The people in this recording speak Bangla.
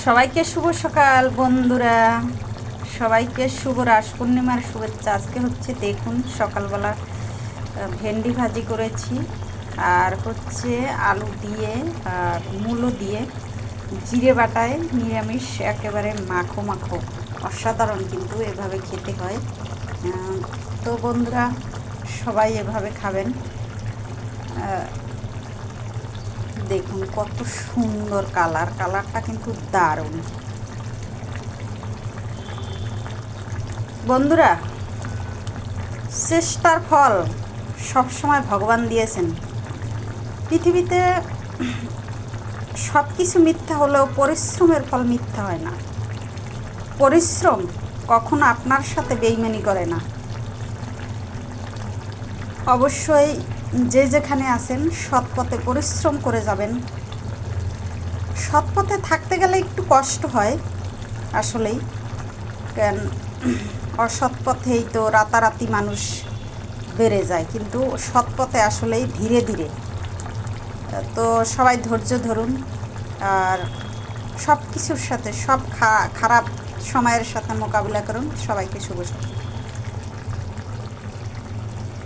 সবাইকে শুভ সকাল বন্ধুরা, সবাইকে শুভ রাস পূর্ণিমার শুভেচ্ছা। আজকে হচ্ছে দেখুন সকালবেলা ভেন্ডি ভাজি করেছি, আর হচ্ছে আলু দিয়ে আর মূলো দিয়ে জিরে বাটায় নিরামিষ, একেবারে মাখো মাখো, অসাধারণ কিন্তু এভাবে খেতে হয়। তো বন্ধুরা সবাই এভাবে খাবেন। দেখুন কত সুন্দর কালারটা কিন্তু দারুণ। বন্ধুরা, চেষ্টার ফল সবসময় ভগবান দিয়েছেন। পৃথিবীতে সব কিছু মিথ্যা হলেও পরিশ্রমের ফল মিথ্যা হয় না। পরিশ্রম কখনো আপনার সাথে বেইমানি করে না। অবশ্যই যে যেখানে আছেন সৎ পথে পরিশ্রম করে যাবেন। সৎ পথে থাকতে গেলে একটু কষ্ট হয় আসলেই, কেন অসৎ পথেই তো রাতারাতি মানুষ বেড়ে যায়, কিন্তু সৎ পথে আসলেই ধীরে ধীরে। তো সবাই ধৈর্য ধরুন, আর সব কিছুর সাথে, সব খারাপ সময়ের সাথে মোকাবিলা করুন। সবাইকে শুভ সকাল।